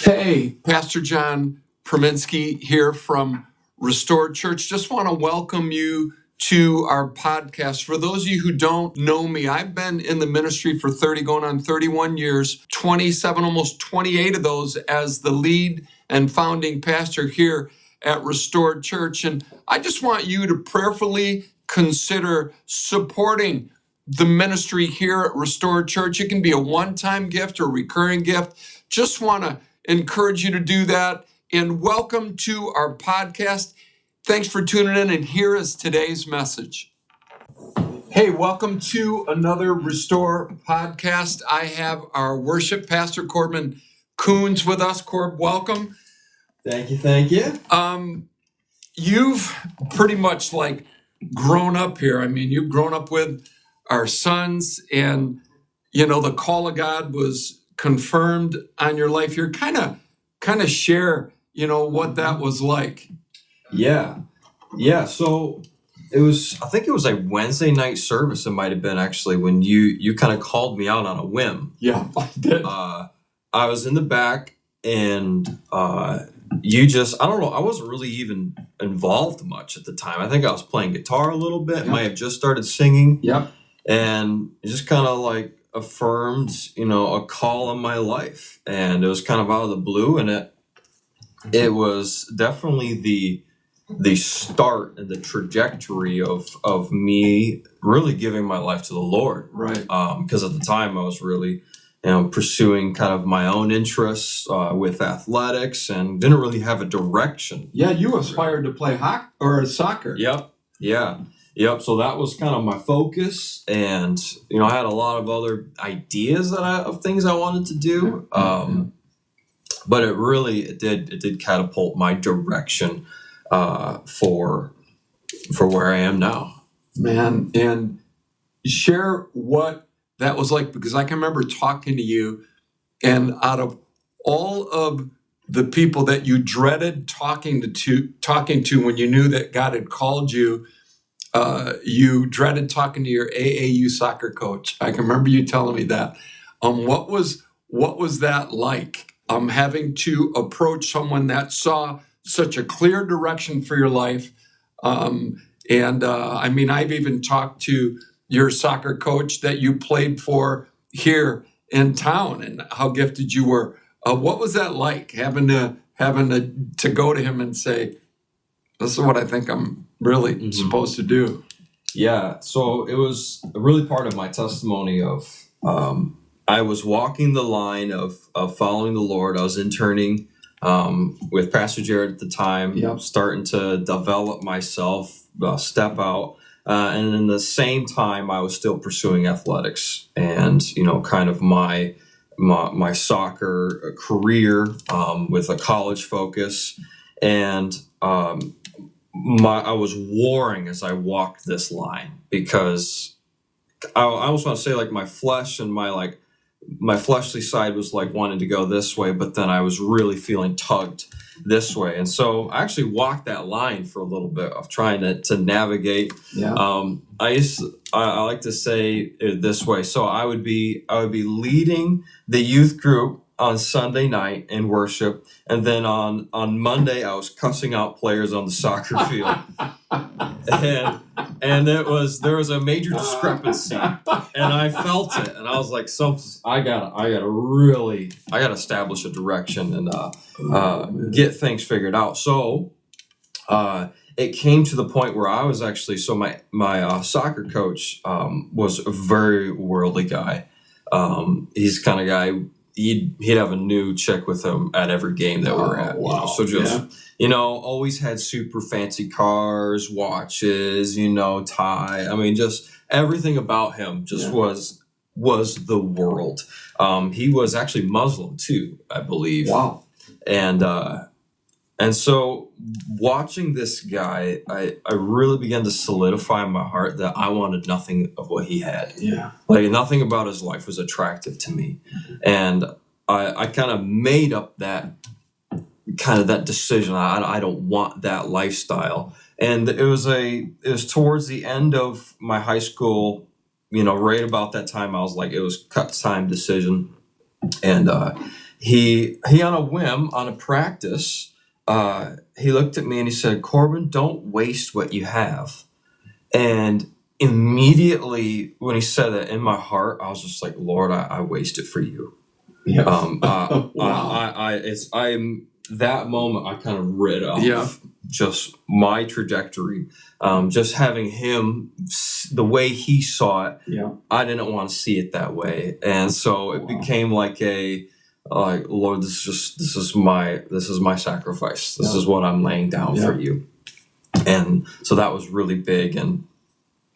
Hey, Pastor John Perminsky here from Restored Church. Just want to welcome you to our podcast. For those of you who don't know me, I've been in the ministry for 30, going on 31 years, 27, almost 28 of those as the lead and founding pastor here at Restored Church. And I just want you to prayerfully consider supporting the ministry here at Restored Church. It can be a one-time gift or recurring gift. Just want to encourage you to do that. And welcome to our podcast. Thanks for tuning in, and here is today's message. Hey, welcome to another Restore podcast. I have our worship pastor, Corbin Kuhns, with us. Corb, welcome. Thank you. You've pretty much grown up here. I mean, you've grown up with our sons, and the call of God was confirmed on your life. You're kind of share, what that was like. Yeah. So I think it was a Wednesday night service. It might have been actually when you kind of called me out on a whim. Yeah, I did. I was in the back, and you just, I don't know, I wasn't really even involved much at the time. I think I was playing guitar a little bit, might have just started singing. Yep. And it just kind of affirmed, a call in my life. And it was kind of out of the blue, and it was definitely the start and the trajectory of me really giving my life to the Lord. Right. Because at the time I was really, pursuing kind of my own interests with athletics and didn't really have a direction. Yeah, you aspired to play hockey or soccer. Yep. So that was kind of my focus, and I had a lot of other ideas of things I wanted to do. But it did catapult my direction for where I am now. Man, and share what that was like, because I can remember talking to you, and out of all of the people that you dreaded talking to when you knew that God had called you, you dreaded talking to your AAU soccer coach. I can remember you telling me that. What was that like? Having to approach someone that saw such a clear direction for your life. I've even talked to your soccer coach that you played for here in town, and how gifted you were. What was that like, having to go to him and say, "This is what I think I'm really supposed to do"? Yeah, so it was really part of my testimony of I was walking the line of following the Lord. I was interning with Pastor Jared at the time, starting to develop myself, step out. And in the same time, I was still pursuing athletics and, kind of my soccer career with a college focus. And I was warring as I walked this line, because I almost want to say my flesh and my fleshly side was wanting to go this way, but then I was really feeling tugged this way. And so I actually walked that line for a little bit of trying to navigate. Yeah. I like to say it this way. So I would be leading the youth group on Sunday night in worship, and then on Monday I was cussing out players on the soccer field. and there was a major discrepancy, and I felt it, and I was like, I gotta establish a direction and get things figured out. So it came to the point where I was actually, so my soccer coach was a very worldly guy. He's the kind of guy, he'd have a new chick with him at every game that we're at. Wow. So just, always had super fancy cars, watches, tie. I mean, just everything about him just was the world. He was actually Muslim too, I believe. Wow. And so watching this guy, I really began to solidify in my heart that I wanted nothing of what he had. Yeah. Nothing about his life was attractive to me. And I kind of made up that decision. I don't want that lifestyle. And it was towards the end of my high school, right about that time, I was it was cut time decision. And he on a whim, on a practice, he looked at me and he said, "Corbin, don't waste what you have." And immediately when he said that, in my heart, I was just like, Lord, I waste it for you. Yeah. Wow. I'm that moment I kind of read off just my trajectory. Just having him, the way he saw it, I didn't want to see it that way. And so it became like Lord, this is my sacrifice. This is what I'm laying down for you. And so that was really big, and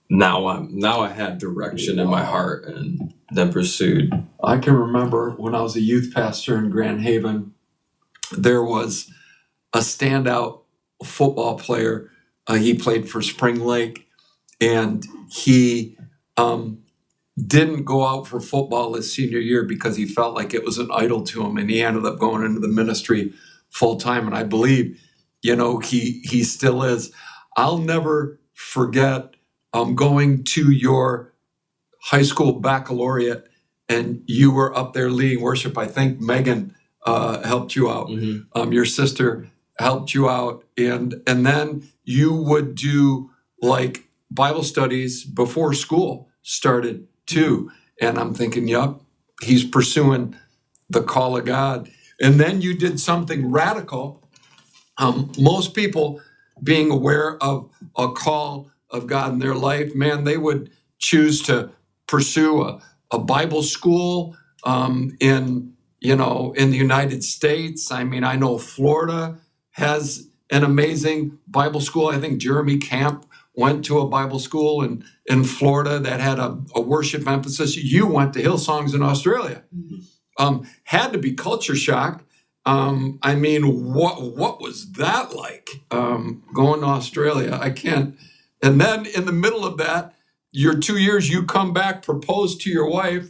now I had direction in my heart, and then pursued. I can remember when I was a youth pastor in Grand Haven, there was a standout football player. He played for Spring Lake, and he didn't go out for football his senior year because he felt like it was an idol to him, and he ended up going into the ministry full time. And I believe, he still is. I'll never forget going to your high school baccalaureate, and you were up there leading worship. I think Megan helped you out. Mm-hmm. Your sister helped you out, and then you would do like Bible studies before school started too. And I'm thinking, yep, he's pursuing the call of God. And then you did something radical. Most people, being aware of a call of God in their life, man, they would choose to pursue a Bible school in the United States. I mean, I know Florida has an amazing Bible school. I think Jeremy Camp went to a Bible school in Florida that had a worship emphasis. You went to Hillsongs in Australia. Mm-hmm. Had to be culture shock. I mean, what was that like, going to Australia? I can't. And then in the middle of that, your 2 years, you come back, propose to your wife,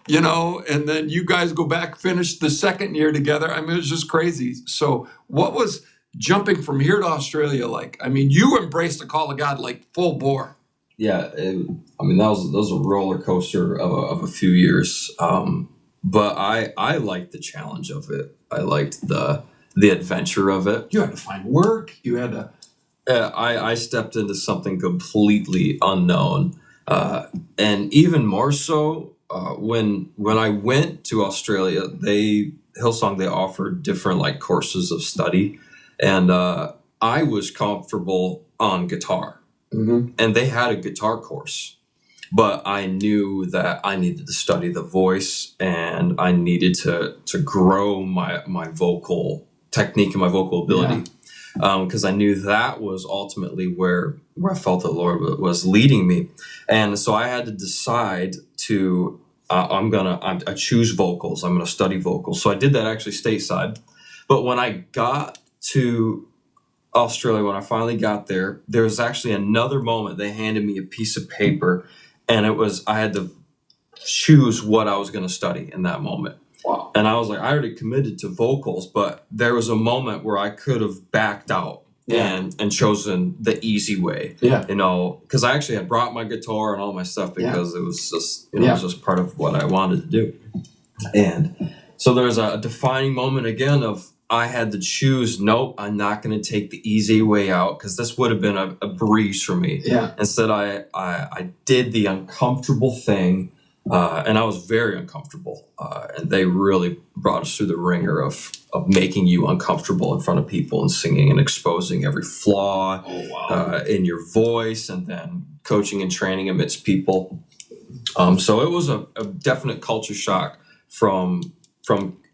and then you guys go back, finish the second year together. I mean, it was just crazy. So what was jumping from here to Australia like? I mean, you embraced the call of God like full bore. Yeah, that was a roller coaster of a few years. But I liked the challenge of it. I liked the adventure of it. You had to find work. You had to. I stepped into something completely unknown, and even more so when I went to Australia. Hillsong, they offered different like courses of study, and I was comfortable on guitar, and they had a guitar course. But I knew that I needed to study the voice, and I needed to grow my vocal technique and my vocal ability, because I knew that was ultimately where I felt the Lord was leading me. And so I had to decide to I choose vocals. I'm gonna study vocals. So I did that actually stateside. But when I got to Australia, when I finally got there, there was actually another moment. They handed me a piece of paper, and I had to choose what I was going to study in that moment. Wow. And I was like, I already committed to vocals, but there was a moment where I could have backed out and chosen the easy way. Yeah. Because I actually had brought my guitar and all my stuff because it was just, it was just part of what I wanted to do. And so there's a defining moment again of, I had to choose, nope, I'm not going to take the easy way out, because this would have been a breeze for me. Yeah. Instead, I did the uncomfortable thing, and I was very uncomfortable. And they really brought us through the ringer of making you uncomfortable in front of people and singing and exposing every flaw in your voice, and then coaching and training amidst people. So it was a definite culture shock from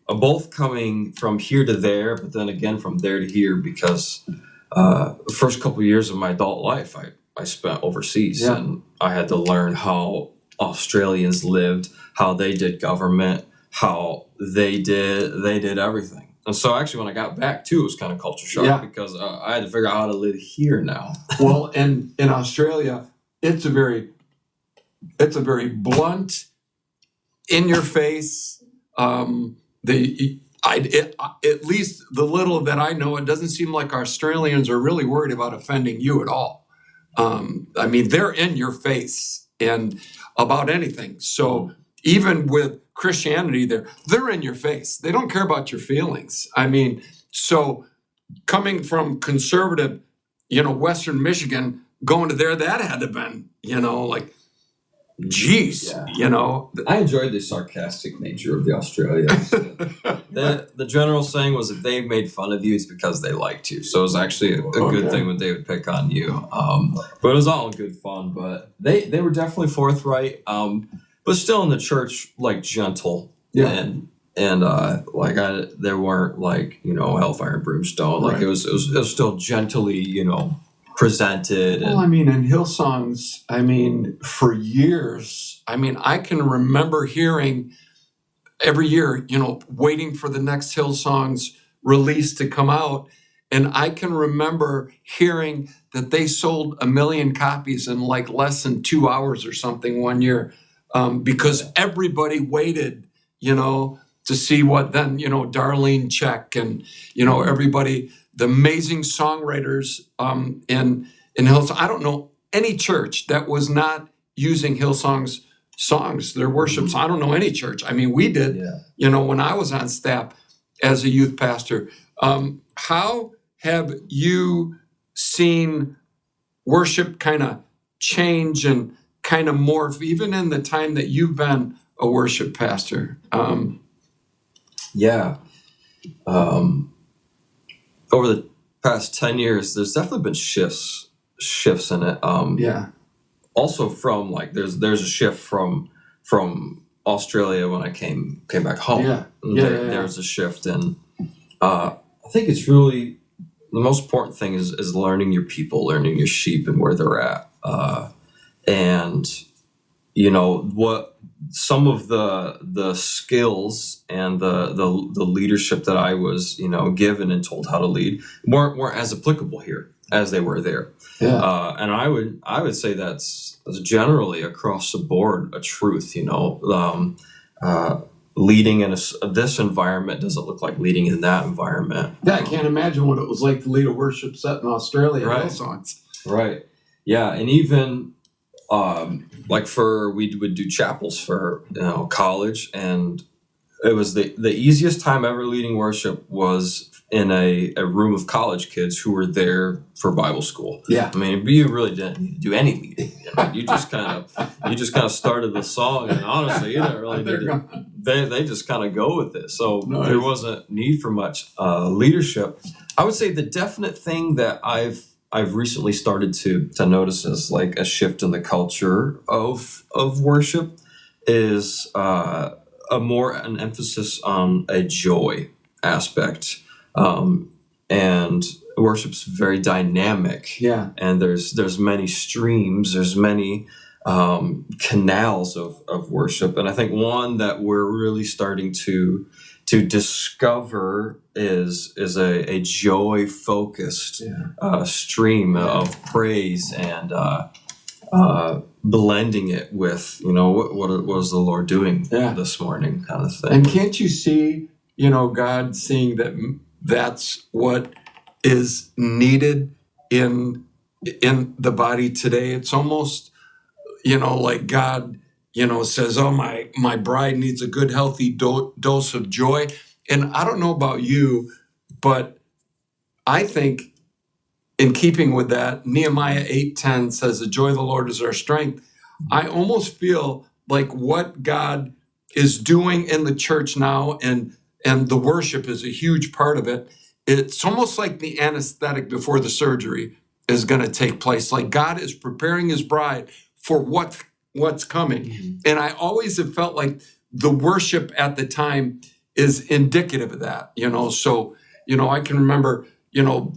both coming from here to there, but then again from there to here, because the first couple of years of my adult life I spent overseas, and I had to learn how Australians lived, how they did government, how they did everything. And so actually when I got back too, it was kind of culture shock, because I had to figure out how to live here now. Well, and in Australia, it's a very blunt, in your face, at least the little that I know, it doesn't seem like Australians are really worried about offending you at all. I mean, they're in your face and about anything. So even with Christianity, they're in your face. They don't care about your feelings. I mean, so coming from conservative, Western Michigan, going to there, that had to have been, like, geez, Yeah. I enjoyed the sarcastic nature of the Australians. The general saying was if they made fun of you, it's because they liked you. So it was actually a good thing when they would pick on you. But it was all good fun. But they were definitely forthright. But still in the church, like gentle. Yeah. And there weren't like, hellfire and brimstone. Like Right. it was still gently, presented. Well, I mean, in Hillsongs, for years, I can remember hearing every year, waiting for the next Hillsongs release to come out. And I can remember hearing that they sold 1 million copies in like less than 2 hours or something one year, because everybody waited, to see what then, Darlene Check and, everybody, the amazing songwriters in Hillsong. I don't know any church that was not using Hillsong's songs, their worships. I don't know any church. We did, when I was on staff as a youth pastor. How have you seen worship kind of change and kind of morph, even in the time that you've been a worship pastor? Over the past 10 years, there's definitely been shifts in it. Also from like there's a shift from Australia when I came back home. There's a shift, and I think it's really the most important thing is learning your people, learning your sheep and where they're at, and what some of the skills and the leadership that I was given and told how to lead weren't as applicable here as they were there. And I would say that's generally across the board a truth. Leading in this environment doesn't look like leading in that environment. I can't imagine what it was like to lead a worship set in Australia. Right. Songs. Right. Yeah, and even we would do chapels for college, and it was the easiest time ever leading worship was in a room of college kids who were there for Bible school. Yeah. You really didn't do any leading. You just kind of started the song, and honestly, you didn't really need to. They just kind of go with it. So Nice. There wasn't need for much leadership. I would say the definite thing that I've recently started to notice as like a shift in the culture of worship is an emphasis on a joy aspect. And worship's very dynamic. Yeah. And there's many streams, there's many canals of worship. And I think one that we're really starting to discover is a joy focused stream of praise and blending it with what was the Lord doing this morning, kind of thing. And can't you see God seeing that that's what is needed in the body today? It's almost like God says, oh, my bride needs a good healthy dose of joy. And I don't know about you, but I think in keeping with that, Nehemiah 8:10 says, the joy of the Lord is our strength. I almost feel like what God is doing in the church now, and the worship is a huge part of it. It's almost like the anesthetic before the surgery is going to take place. Like God is preparing his bride for what's coming. Mm-hmm. And I always have felt like the worship at the time is indicative of that, So, I can remember,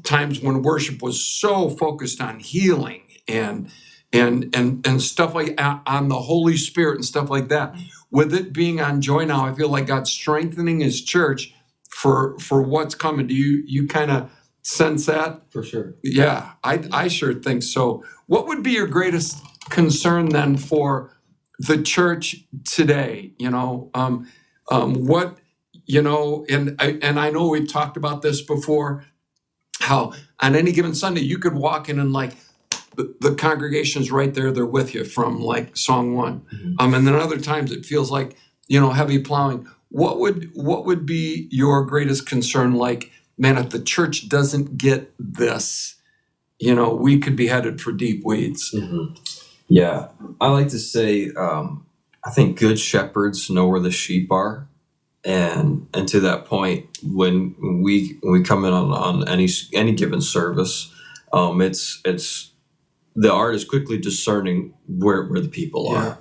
times when worship was so focused on healing and stuff like on the Holy Spirit and stuff like that. With it being on joy now, I feel like God's strengthening his church for what's coming. Do you kind of sense that? For sure. Yeah, I sure think so. What would be your greatest concern then for the church today? What, and I know we've talked about this before, how on any given Sunday you could walk in and like, the congregation's right there, they're with you from like song one. Mm-hmm. And then other times it feels like, heavy plowing. What would be your greatest concern? Like, man, if the church doesn't get this, we could be headed for deep weeds. Mm-hmm. Yeah, I like to say, I think good shepherds know where the sheep are, and to that point, when we come in on any given service, it's the art is quickly discerning where the people are,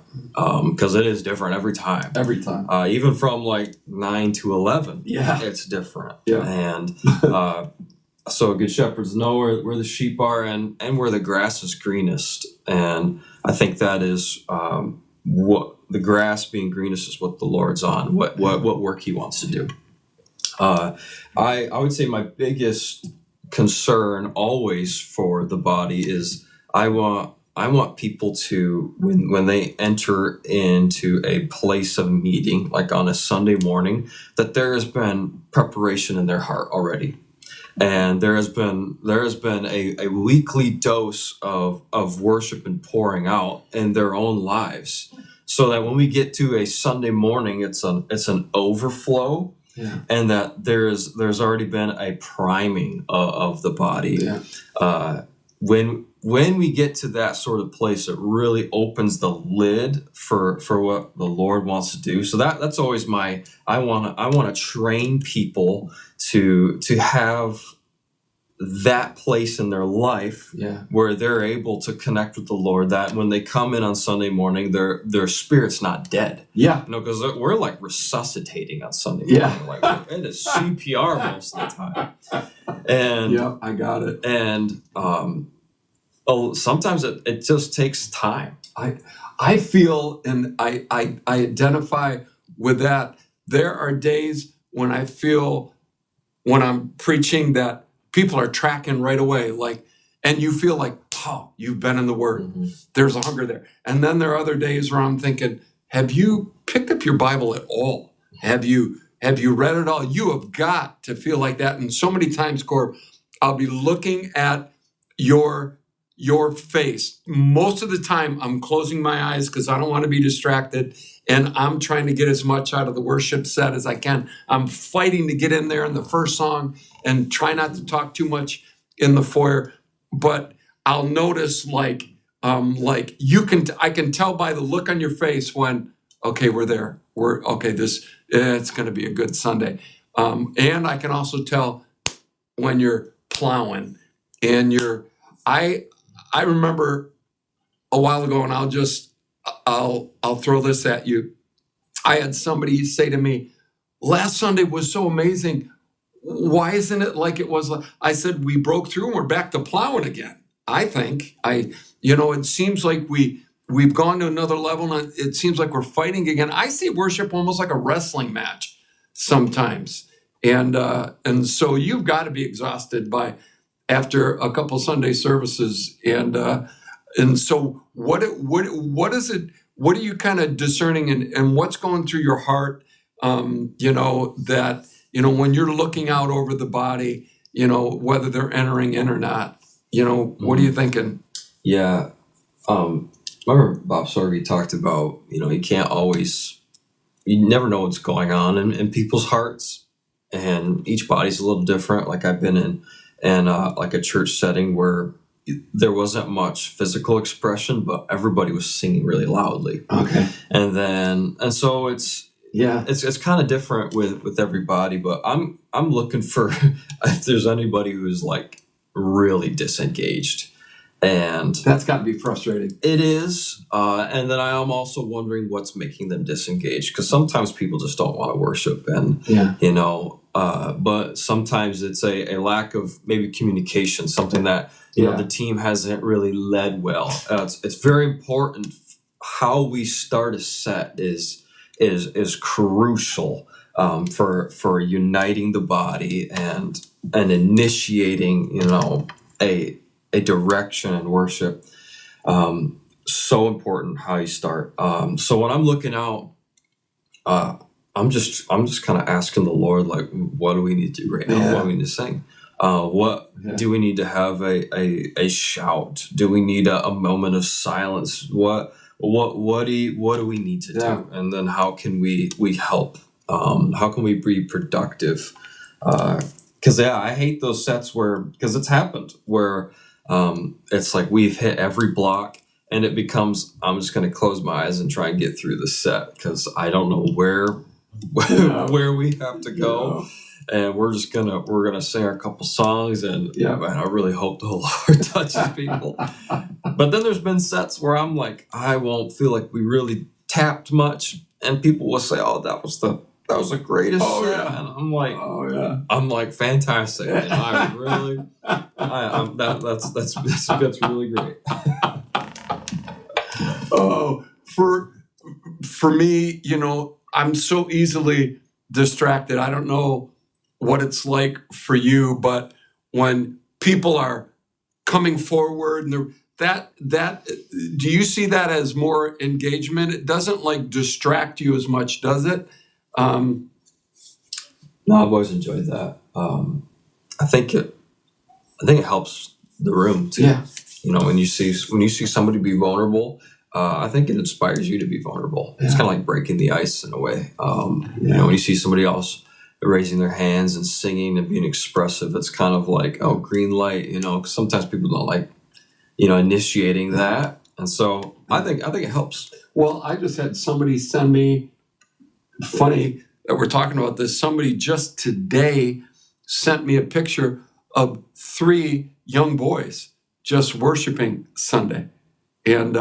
because it is different every time. Every time, even from like 9 to 11, it's different. And so good shepherds know where the sheep are and where the grass is greenest. And I think that is what the grass being greenest is what the Lord's on, what work he wants to do. I would say my biggest concern always for the body is I want people to, when they enter into a place of meeting, like on a Sunday morning, that there has been preparation in their heart already. And there has been a weekly dose of worship and pouring out in their own lives, so that when we get to a Sunday morning, it's an overflow, and that there's already been a priming of the body. When we get to that sort of place, it really opens the lid for what the Lord wants to do. So that's always I want to train people to have that place in their life where they're able to connect with the Lord, that when they come in on Sunday morning, their spirit's not dead. Because we're like resuscitating on Sunday morning. Like it is CPR most of the time. And I got it. And sometimes it just takes time. I feel, and I identify with that. There are days when I feel, when I'm preaching, that people are tracking right away, and you feel like, oh, you've been in the Word. Mm-hmm. There's a hunger there. And then there are other days where I'm thinking, have you picked up your Bible at all? Have you read it all? You have got to feel like that. And so many times, Corb, I'll be looking at your face. Most of the time, I'm closing my eyes because I don't want to be distracted, and I'm trying to get as much out of the worship set as I can. I'm fighting to get in there in the first song and try not to talk too much in the foyer. But I'll notice, I can tell by the look on your face when, okay, we're there. It's going to be a good Sunday. And I can also tell when you're plowing and I remember a while ago, and I'll throw this at you. I had somebody say to me, last Sunday was so amazing. Why isn't it like it was? I said, we broke through and we're back to plowing again. I think it seems like we've gone to another level, and it seems like we're fighting again. I see worship almost like a wrestling match sometimes. And so you've got to be exhausted after a couple Sunday services, and so what is it? What are you kind of discerning, and what's going through your heart? That when you're looking out over the body, whether they're entering in or not. What are you thinking? Yeah, remember Bob Sorge talked about you can't always, you never know what's going on in people's hearts, and each body's a little different. Like I've been in like a church setting where there wasn't much physical expression, but everybody was singing really loudly. Okay. And so it's kind of different with everybody, but I'm looking for if there's anybody who's like really disengaged. And that's got to be frustrating. It is. And then I am also wondering what's making them disengaged, because sometimes people just don't want to worship, and but sometimes it's a lack of maybe communication, something that the team hasn't really led well. It's very important. How we start a set is crucial for uniting the body and initiating a direction in worship. So important how you start. So when I'm looking out, I'm just kind of asking the Lord, like, what do we need to do right now? What do we need to sing? What Yeah. do we need to have a shout? Do we need a moment of silence? What do we need to Yeah. do? And then how can we help? How can we be productive? Because I hate those sets because it's happened where it's like we've hit every block and it becomes I'm just going to close my eyes and try and get through the set because I don't know where we have to go. And we're gonna sing a couple songs, and man, I really hope the Lord touches people. But then there's been sets where I'm like, I won't feel like we really tapped much, and people will say, "Oh, that was the greatest set," and I'm like, fantastic. And I really, that's really great. Oh, for me, I'm so easily distracted. I don't know what it's like for you, but when people are coming forward and that do you see that as more engagement? It doesn't like distract you as much, does it? No, I've always enjoyed that. I think it helps the room too. Yeah. When you see somebody be vulnerable, I think it inspires you to be vulnerable. It's kind of like breaking the ice in a way. When you see somebody else raising their hands and singing and being expressive, it's kind of like, oh, green light. 'Cause sometimes people don't like, initiating that, and so I think it helps. Well, I just had somebody send me. Funny that we're talking about this. Somebody just today sent me a picture of 3 young boys just worshiping Sunday, and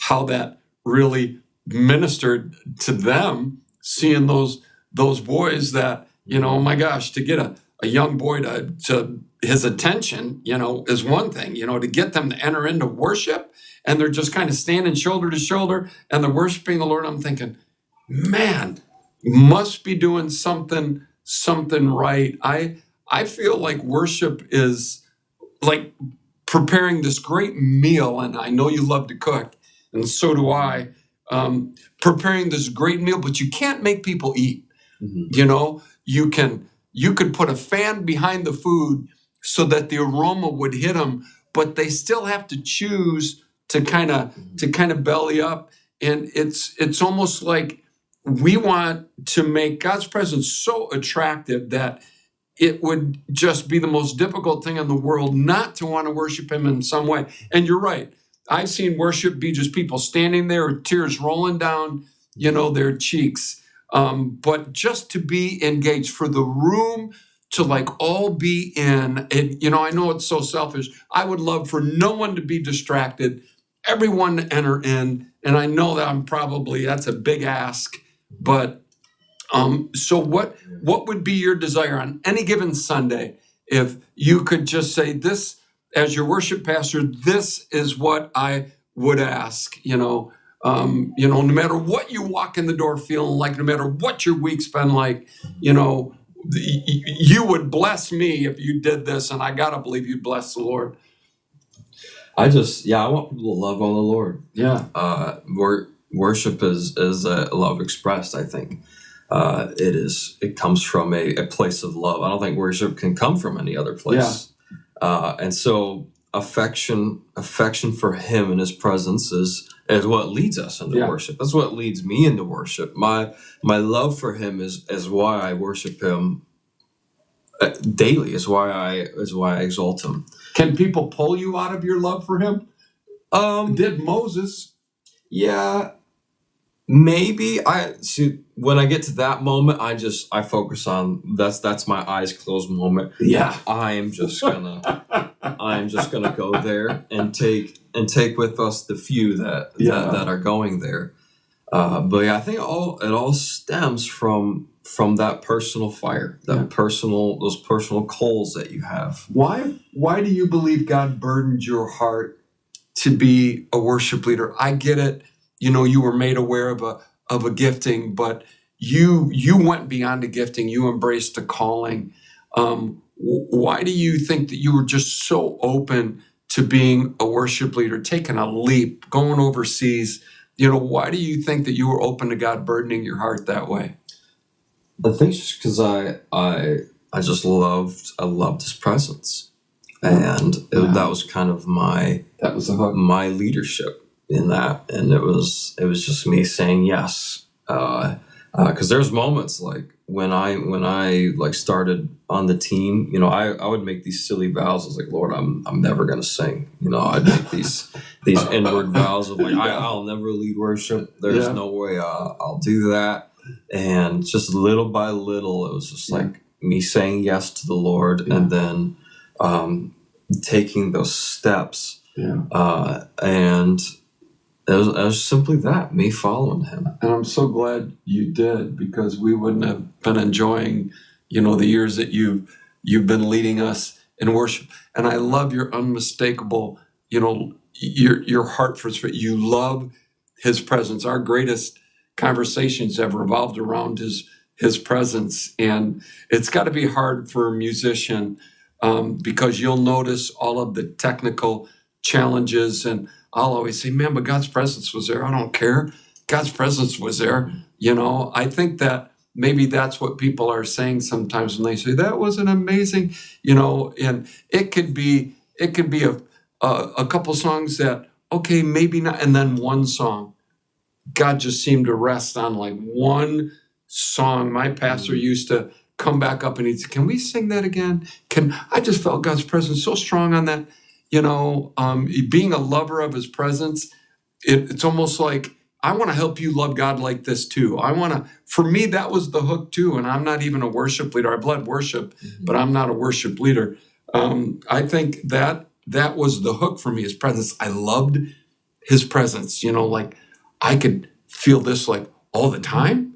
how that really ministered to them, seeing those boys that, oh my gosh, to get a young boy to his attention, is one thing, to get them to enter into worship, and they're just kind of standing shoulder to shoulder and they're worshiping the Lord. I'm thinking, man, must be doing something right. I feel like worship is like preparing this great meal, and I know you love to cook, and so do I. Preparing this great meal, but you can't make people eat. Mm-hmm. You could put a fan behind the food so that the aroma would hit them, but they still have to choose to kind of belly up, and it's almost like we want to make God's presence so attractive that it would just be the most difficult thing in the world not to want to worship him in some way. And you're right. I've seen worship be just people standing there with tears rolling down, their cheeks. But just to be engaged, for the room to like all be in, and, I know it's so selfish. I would love for no one to be distracted, everyone to enter in. And I know that that's a big ask, but so what would be your desire on any given Sunday if you could just say this as your worship pastor? This is what I would ask. No matter what you walk in the door feeling like, no matter what your week's been like, you would bless me if you did this, and I gotta believe you'd bless the Lord. I want people to love on the Lord. Yeah. Worship is a love expressed, I think. It comes from a place of love. I don't think worship can come from any other place. And so affection for him and his presence is what leads us into worship. That's what leads me into worship. My love for him is why I worship him daily, is why I exalt him. Can people pull you out of your love for him? Did Moses? Yeah. Maybe when I get to that moment, I focus on that's my eyes closed moment. Yeah. I'm just gonna go there and take with us the few that are going there. But I think it all stems from that personal fire, those personal coals that you have. Why do you believe God burdened your heart to be a worship leader? I get it. You were made aware of a gifting, but you went beyond a gifting. You embraced a calling. Why do you think that you were just so open to being a worship leader, taking a leap, going overseas? Why do you think that you were open to God burdening your heart that way? I think just because I loved his presence, and that was kind of That was the hook. my leadership in that, and it was just me saying yes, because there's moments like when I like started on the team, I would make these silly vows. I was like, Lord, I'm never gonna sing. I'd make these inward vows of like, I'll never lead worship. There's no way I'll do that. And just little by little, it was just like me saying yes to the Lord, and then taking those steps. And it was simply that, me following him. And I'm so glad you did, because we wouldn't have been enjoying, the years that you've been leading us in worship. And I love your unmistakable, your heart for spirit. You love his presence. Our greatest conversations have revolved around his presence. And it's got to be hard for a musician, because you'll notice all of the technical challenges, and I'll always say, man, but God's presence was there. I don't care. God's presence was there. I think that maybe that's what people are saying sometimes when they say that was an amazing, and it could be a couple songs that, okay, maybe not. And then one song, God just seemed to rest on like one song. My pastor used to come back up and he'd say, can we sing that again? I just felt God's presence so strong on that. Being a lover of his presence, it's almost like, I want to help you love God like this too. For me, that was the hook too. And I'm not even a worship leader. I led worship, but I'm not a worship leader. I think that was the hook for me, his presence. I loved his presence, like I could feel this like all the time.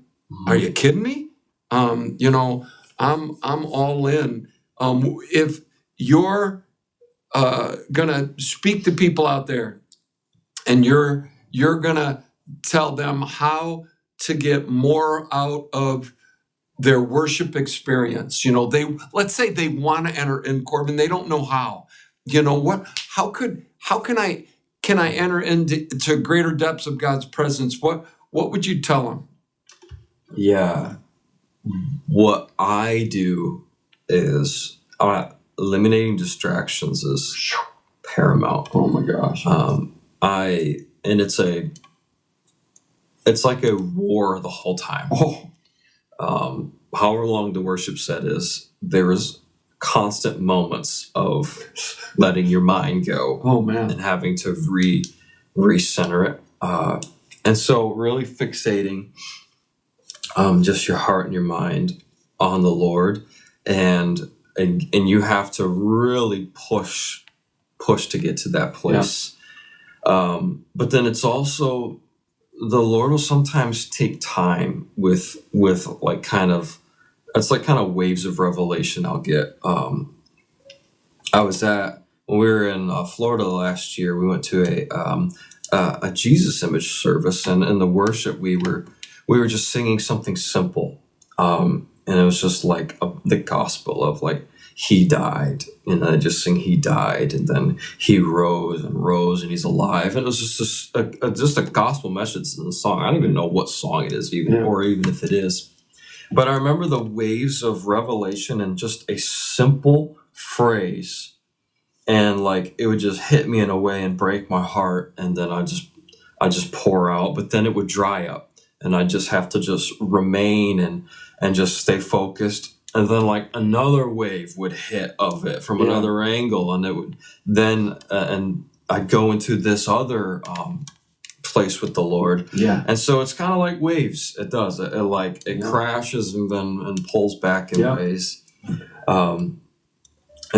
Are you kidding me? I'm all in. If you're gonna speak to people out there, and you're gonna tell them how to get more out of their worship experience. Let's say they want to enter in, Corbin, they don't know how. How can I enter into greater depths of God's presence? What would you tell them? Yeah. What I do is eliminating distractions is paramount. Oh my gosh. It's like a war the whole time. However long the worship set is, there is constant moments of letting your mind go. Oh man. And having to recenter it. And so really fixating just your heart and your mind on the Lord, and you have to really push to get to that place. But then it's also, the Lord will sometimes take time with like kind of waves of revelation I'll get. When we were in Florida last year, we went to a Jesus image service, and in the worship we were just singing something simple, and it was just like the gospel of like, he died, and I just sing he died, and then he rose and he's alive, and it was just a gospel message in the song. I don't even know what song it is or even if it is, but I remember the waves of revelation and just a simple phrase, and like it would just hit me in a way and break my heart, and then I just pour out, but then it would dry up, and I just have to just remain and just stay focused. And then like another wave would hit of it from another angle, and it would then and I'd go into this other place with the Lord. And so it's kind of like waves. It does. It crashes and then pulls back in ways. And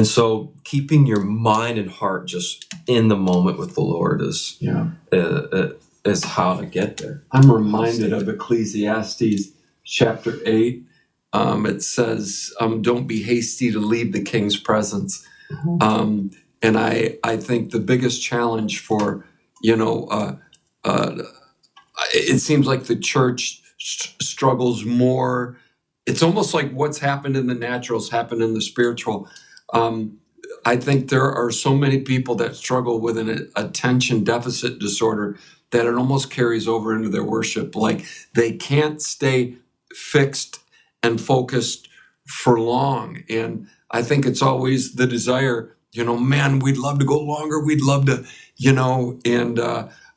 so keeping your mind and heart just in the moment with the Lord is how to get there. I'm reminded of Ecclesiastes chapter 8. It says, don't be hasty to leave the king's presence. And I think the biggest challenge for, it seems like the church struggles more. It's almost like what's happened in the natural has happened in the spiritual. I think there are so many people that struggle with an attention deficit disorder that it almost carries over into their worship. Like they can't stay fixed and focused for long. And I think it's always the desire, man, we'd love to go longer. We'd love to, and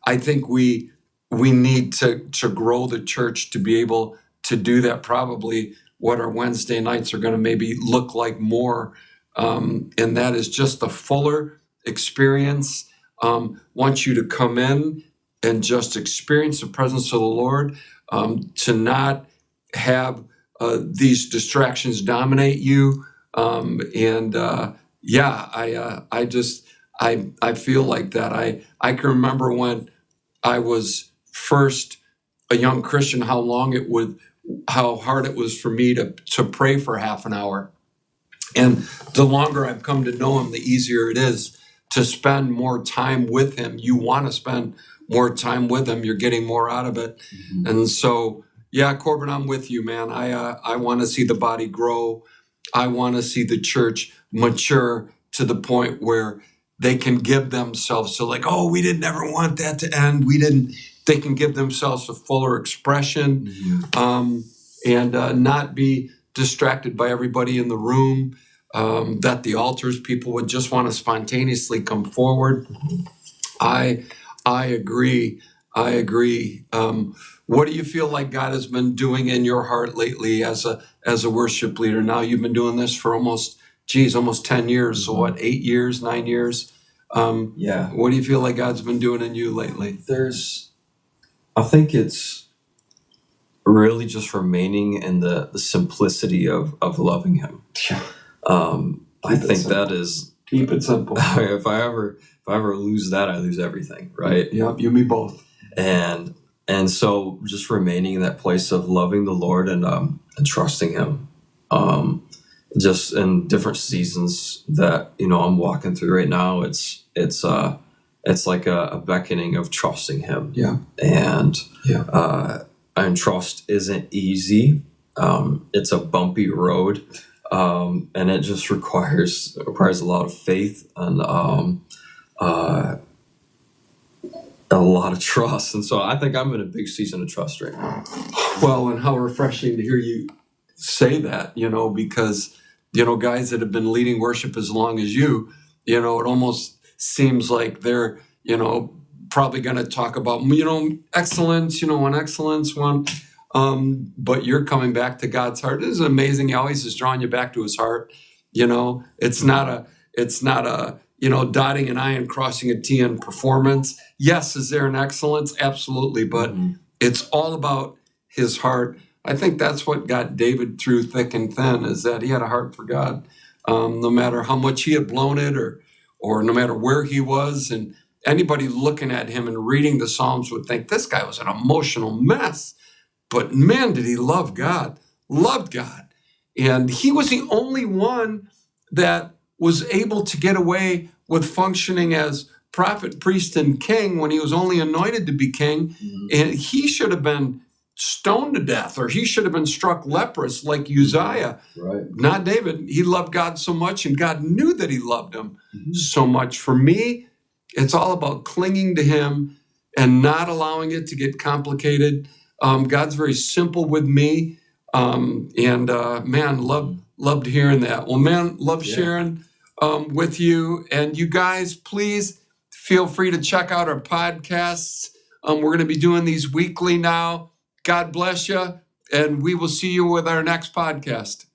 I think we need to grow the church to be able to do that. Probably what our Wednesday nights are going to maybe look like more. And that is just a fuller experience. Want you to come in and just experience the presence of the Lord, to not have these distractions dominate you. I feel like that. I can remember when I was first a young Christian, how hard it was for me to pray for half an hour. And the longer I've come to know him, the easier it is to spend more time with him. You want to spend more time with him. You're getting more out of it. Mm-hmm. And so, Corbin, I'm with you, man. I want to see the body grow. I want to see the church mature to the point where they can give themselves to, like, oh, we didn't ever want that to end. They can give themselves a fuller expression, mm-hmm. And not be distracted by everybody in the room, that the altars, people would just want to spontaneously come forward. I agree. What do you feel like God has been doing in your heart lately as a worship leader? Now you've been doing this for almost 10 years. So what, 8 years, 9 years? What do you feel like God's been doing in you lately? I think it's really just remaining in the simplicity of loving him. Yeah. I think that is, keep it simple. If I ever lose that, I lose everything, right? Yep, you and me both. And so just remaining in that place of loving the Lord and trusting him, just in different seasons that, I'm walking through right now, it's like a beckoning of trusting him. Yeah. And trust isn't easy. It's a bumpy road. And it just requires a lot of faith and a lot of trust. And so I think I'm in a big season of trust right now. Well, and how refreshing to hear you say that, because, guys that have been leading worship as long as you, it almost seems like they're, probably going to talk about, excellence, but you're coming back to God's heart. This is amazing. He always is drawing you back to his heart. It's not a, dotting an I and crossing a T in performance. Yes, is there an excellence? Absolutely. But it's all about his heart. I think that's what got David through thick and thin, is that he had a heart for God. No matter how much he had blown it or no matter where he was, and anybody looking at him and reading the Psalms would think this guy was an emotional mess. But man, did he love God, loved God. And he was the only one that was able to get away with functioning as prophet, priest, and king when he was only anointed to be king. Mm-hmm. And he should have been stoned to death, or he should have been struck leprous like Uzziah. Right. Not David. He loved God so much, and God knew that he loved him so much. For me, it's all about clinging to him and not allowing it to get complicated. God's very simple with me. Man, loved hearing that. Well, man, love sharing with you. And you guys, please feel free to check out our podcasts. We're going to be doing these weekly now. God bless you. And we will see you with our next podcast.